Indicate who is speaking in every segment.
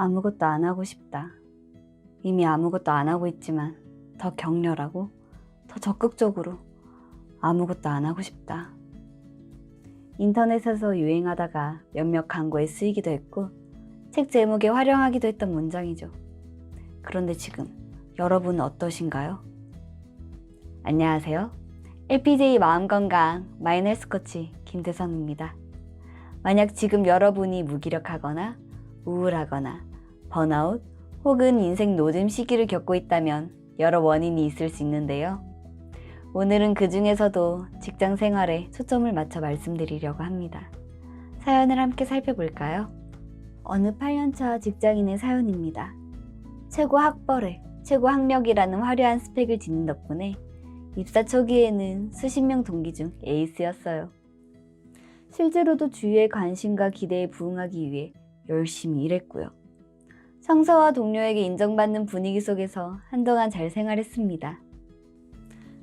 Speaker 1: 아무것도 안 하고 싶다. 이미 아무것도 안 하고 있지만 더 격렬하고 더 적극적으로 아무것도 안 하고 싶다. 인터넷에서 유행하다가 몇몇 광고에 쓰이기도 했고 책 제목에 활용하기도 했던 문장이죠. 그런데 지금 여러분은 어떠신가요? 안녕하세요. LPJ 마음건강 마이너스 코치 김태선입니다. 만약 지금 여러분이 무기력하거나 우울하거나 번아웃 혹은 인생 노잼 시기를 겪고 있다면 여러 원인이 있을 수 있는데요. 오늘은 그 중에서도 직장 생활에 초점을 맞춰 말씀드리려고 합니다. 사연을 함께 살펴볼까요? 어느 8년차 직장인의 사연입니다. 최고 학벌에 최고 학력이라는 화려한 스펙을 지닌 덕분에 입사 초기에는 수십 명 동기 중 에이스였어요. 실제로도 주위의 관심과 기대에 부응하기 위해 열심히 일했고요. 상사와 동료에게 인정받는 분위기 속에서 한동안 잘 생활했습니다.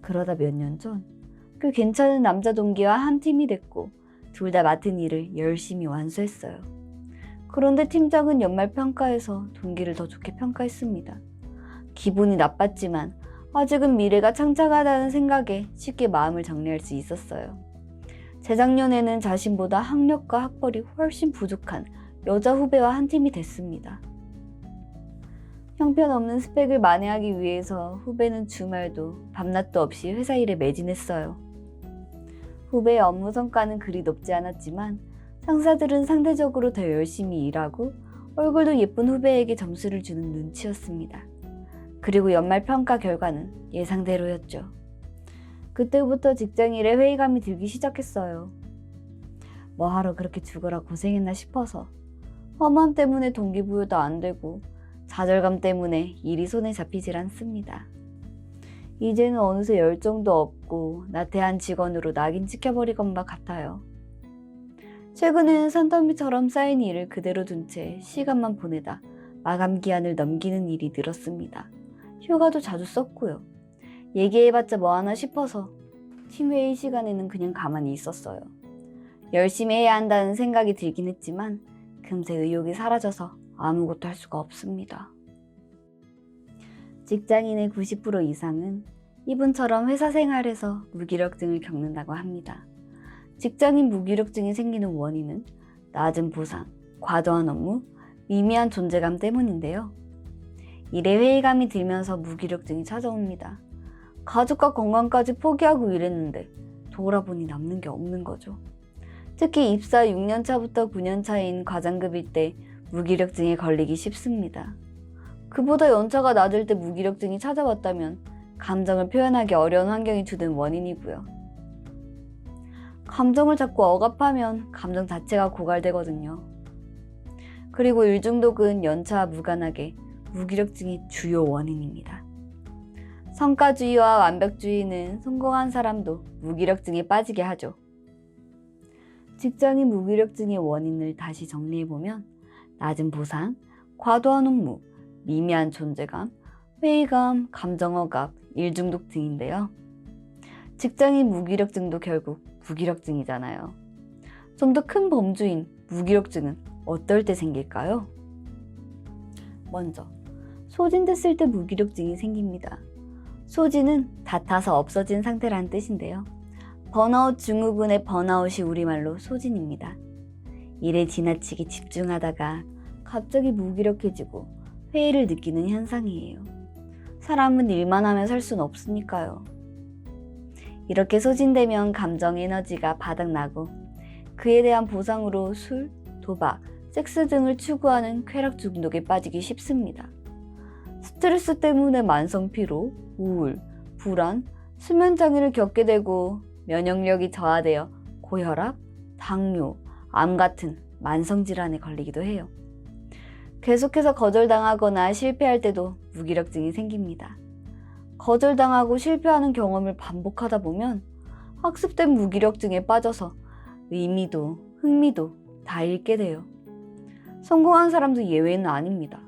Speaker 1: 그러다 몇 년 전, 꽤 괜찮은 남자 동기와 한 팀이 됐고 둘 다 맡은 일을 열심히 완수했어요. 그런데 팀장은 연말 평가에서 동기를 더 좋게 평가했습니다. 기분이 나빴지만 아직은 미래가 창창하다는 생각에 쉽게 마음을 정리할 수 있었어요. 재작년에는 자신보다 학력과 학벌이 훨씬 부족한 여자 후배와 한 팀이 됐습니다. 형편없는 스펙을 만회하기 위해서 후배는 주말도 밤낮도 없이 회사 일에 매진했어요. 후배의 업무 성과는 그리 높지 않았지만 상사들은 상대적으로 더 열심히 일하고 얼굴도 예쁜 후배에게 점수를 주는 눈치였습니다. 그리고 연말 평가 결과는 예상대로였죠. 그때부터 직장일에 회의감이 들기 시작했어요. 뭐하러 그렇게 죽어라 고생했나 싶어서 험함 때문에 동기부여도 안 되고 좌절감 때문에 일이 손에 잡히질 않습니다. 이제는 어느새 열정도 없고 나태한 직원으로 낙인 찍혀버리건 바 같아요. 최근에는 산더미처럼 쌓인 일을 그대로 둔 채 시간만 보내다 마감 기한을 넘기는 일이 늘었습니다. 휴가도 자주 썼고요. 얘기해봤자 뭐하나 싶어서 팀회의 시간에는 그냥 가만히 있었어요. 열심히 해야 한다는 생각이 들긴 했지만 금세 의욕이 사라져서 아무것도 할 수가 없습니다. 직장인의 90% 이상은 이분처럼 회사 생활에서 무기력증을 겪는다고 합니다. 직장인 무기력증이 생기는 원인은 낮은 보상, 과도한 업무, 미미한 존재감 때문인데요. 일에 회의감이 들면서 무기력증이 찾아옵니다. 가족과 건강까지 포기하고 일했는데 돌아보니 남는 게 없는 거죠. 특히 입사 6년 차부터 9년 차인 과장급일 때 무기력증에 걸리기 쉽습니다. 그보다 연차가 낮을 때 무기력증이 찾아왔다면 감정을 표현하기 어려운 환경이 주된 원인이고요. 감정을 자꾸 억압하면 감정 자체가 고갈되거든요. 그리고 일중독은 연차와 무관하게 무기력증의 주요 원인입니다. 성과주의와 완벽주의는 성공한 사람도 무기력증에 빠지게 하죠. 직장인 무기력증의 원인을 다시 정리해보면 낮은 보상, 과도한 업무, 미미한 존재감, 회의감, 감정억압, 일중독 등인데요. 직장인 무기력증도 결국 무기력증이잖아요. 좀 더 큰 범주인 무기력증은 어떨 때 생길까요? 먼저, 소진됐을 때 무기력증이 생깁니다. 소진은 다 타서 없어진 상태라는 뜻인데요. 번아웃 증후군의 번아웃이 우리말로 소진입니다. 일에 지나치게 집중하다가 갑자기 무기력해지고 회의를 느끼는 현상이에요. 사람은 일만 하며 살 수는 없으니까요. 이렇게 소진되면 감정 에너지가 바닥나고 그에 대한 보상으로 술, 도박, 섹스 등을 추구하는 쾌락 중독에 빠지기 쉽습니다. 스트레스 때문에 만성 피로, 우울, 불안, 수면 장애를 겪게 되고 면역력이 저하되어 고혈압, 당뇨, 암 같은 만성질환에 걸리기도 해요. 계속해서 거절당하거나 실패할 때도 무기력증이 생깁니다. 거절당하고 실패하는 경험을 반복하다 보면 학습된 무기력증에 빠져서 의미도 흥미도 다 잃게 돼요. 성공한 사람도 예외는 아닙니다.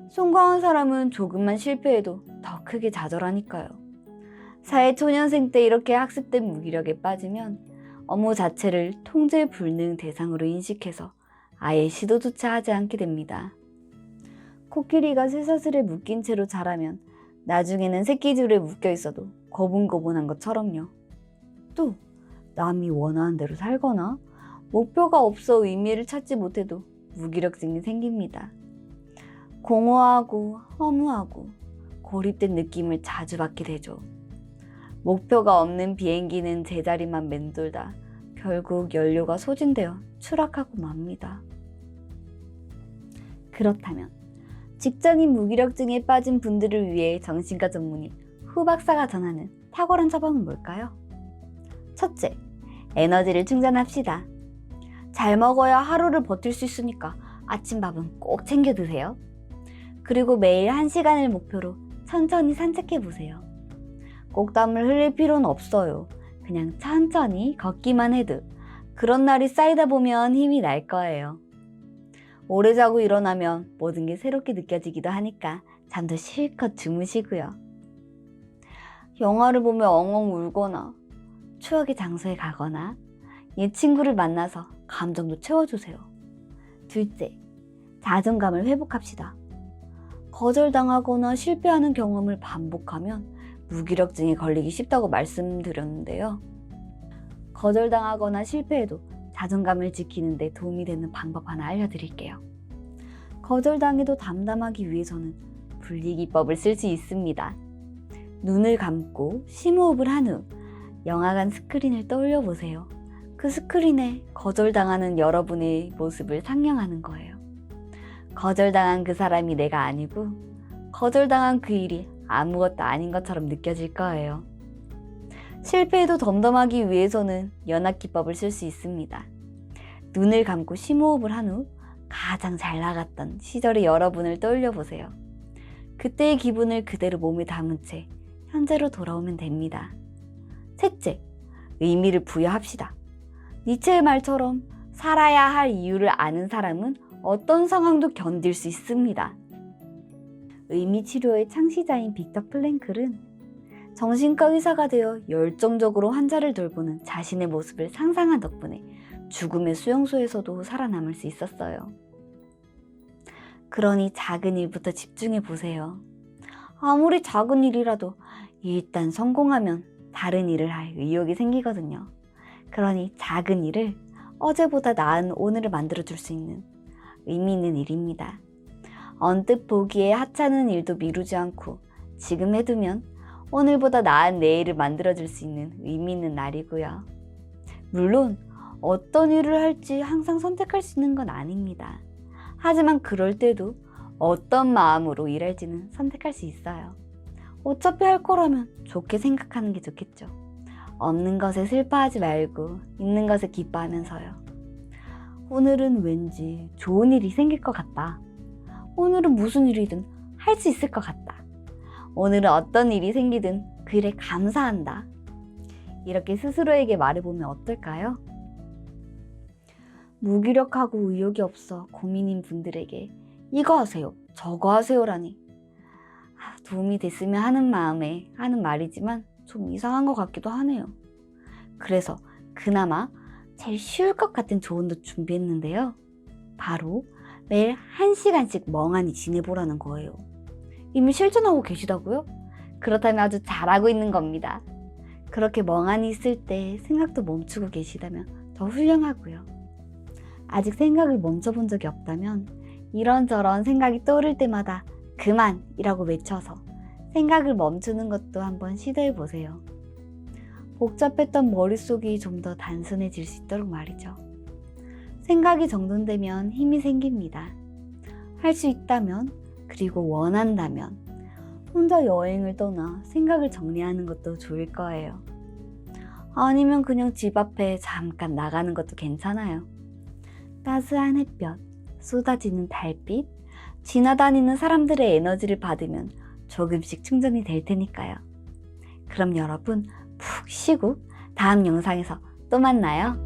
Speaker 1: 성공한 사람은 조금만 실패해도 더 크게 좌절하니까요. 사회초년생 때 이렇게 학습된 무기력에 빠지면 업무 자체를 통제 불능 대상으로 인식해서 아예 시도조차 하지 않게 됩니다. 코끼리가 쇠사슬에 묶인 채로 자라면 나중에는 새끼줄에 묶여 있어도 거분거분한 것처럼요. 또 남이 원하는 대로 살거나 목표가 없어 의미를 찾지 못해도 무기력증이 생깁니다. 공허하고 허무하고 고립된 느낌을 자주 받게 되죠. 목표가 없는 비행기는 제자리만 맴돌다 결국 연료가 소진되어 추락하고 맙니다. 그렇다면 직장인 무기력증에 빠진 분들을 위해 정신과 전문의 후 박사가 전하는 탁월한 처방은 뭘까요? 첫째, 에너지를 충전합시다. 잘 먹어야 하루를 버틸 수 있으니까 아침밥은 꼭 챙겨 드세요. 그리고 매일 1시간을 목표로 천천히 산책해 보세요. 꼭 땀을 흘릴 필요는 없어요. 그냥 천천히 걷기만 해도 그런 날이 쌓이다 보면 힘이 날 거예요. 오래 자고 일어나면 모든 게 새롭게 느껴지기도 하니까 잠도 실컷 주무시고요. 영화를 보며 엉엉 울거나 추억의 장소에 가거나 옛 친구를 만나서 감정도 채워주세요. 둘째, 자존감을 회복합시다. 거절당하거나 실패하는 경험을 반복하면 무기력증에 걸리기 쉽다고 말씀드렸는데요. 거절당하거나 실패해도 자존감을 지키는 데 도움이 되는 방법 하나 알려드릴게요. 거절당해도 담담하기 위해서는 분리기법을 쓸 수 있습니다. 눈을 감고 심호흡을 한 후 영화관 스크린을 떠올려 보세요. 그 스크린에 거절당하는 여러분의 모습을 상영하는 거예요. 거절당한 그 사람이 내가 아니고 거절당한 그 일이 아무것도 아닌 것처럼 느껴질 거예요. 실패해도 덤덤하기 위해서는 연합기법을 쓸 수 있습니다. 눈을 감고 심호흡을 한 후 가장 잘 나갔던 시절의 여러분을 떠올려 보세요. 그때의 기분을 그대로 몸에 담은 채 현재로 돌아오면 됩니다. 셋째, 의미를 부여합시다. 니체의 말처럼 살아야 할 이유를 아는 사람은 어떤 상황도 견딜 수 있습니다. 의미 치료의 창시자인 빅터 플랭클은 정신과 의사가 되어 열정적으로 환자를 돌보는 자신의 모습을 상상한 덕분에 죽음의 수용소에서도 살아남을 수 있었어요. 그러니 작은 일부터 집중해 보세요. 아무리 작은 일이라도 일단 성공하면 다른 일을 할 의욕이 생기거든요. 그러니 작은 일을 어제보다 나은 오늘을 만들어줄 수 있는 의미 있는 일입니다. 언뜻 보기에 하찮은 일도 미루지 않고 지금 해두면 오늘보다 나은 내일을 만들어줄 수 있는 의미 있는 날이고요. 물론 어떤 일을 할지 항상 선택할 수 있는 건 아닙니다. 하지만 그럴 때도 어떤 마음으로 일할지는 선택할 수 있어요. 어차피 할 거라면 좋게 생각하는 게 좋겠죠. 없는 것에 슬퍼하지 말고 있는 것에 기뻐하면서요. 오늘은 왠지 좋은 일이 생길 것 같다. 오늘은 무슨 일이든 할 수 있을 것 같다. 오늘은 어떤 일이 생기든 그 일에 감사한다. 이렇게 스스로에게 말해보면 어떨까요? 무기력하고 의욕이 없어 고민인 분들에게 이거 하세요, 저거 하세요라니 도움이 됐으면 하는 마음에 하는 말이지만 좀 이상한 것 같기도 하네요. 그래서 그나마 제일 쉬울 것 같은 조언도 준비했는데요. 바로 매일 1시간씩 멍하니 지내보라는 거예요. 이미 실천하고 계시다고요? 그렇다면 아주 잘하고 있는 겁니다. 그렇게 멍하니 있을 때 생각도 멈추고 계시다면 더 훌륭하고요. 아직 생각을 멈춰본 적이 없다면 이런저런 생각이 떠오를 때마다 그만이라고 외쳐서 생각을 멈추는 것도 한번 시도해보세요. 복잡했던 머릿속이 좀 더 단순해질 수 있도록 말이죠. 생각이 정돈되면 힘이 생깁니다. 할 수 있다면, 그리고 원한다면 혼자 여행을 떠나 생각을 정리하는 것도 좋을 거예요. 아니면 그냥 집 앞에 잠깐 나가는 것도 괜찮아요. 따스한 햇볕, 쏟아지는 달빛, 지나다니는 사람들의 에너지를 받으면 조금씩 충전이 될 테니까요. 그럼 여러분 푹 쉬고 다음 영상에서 또 만나요.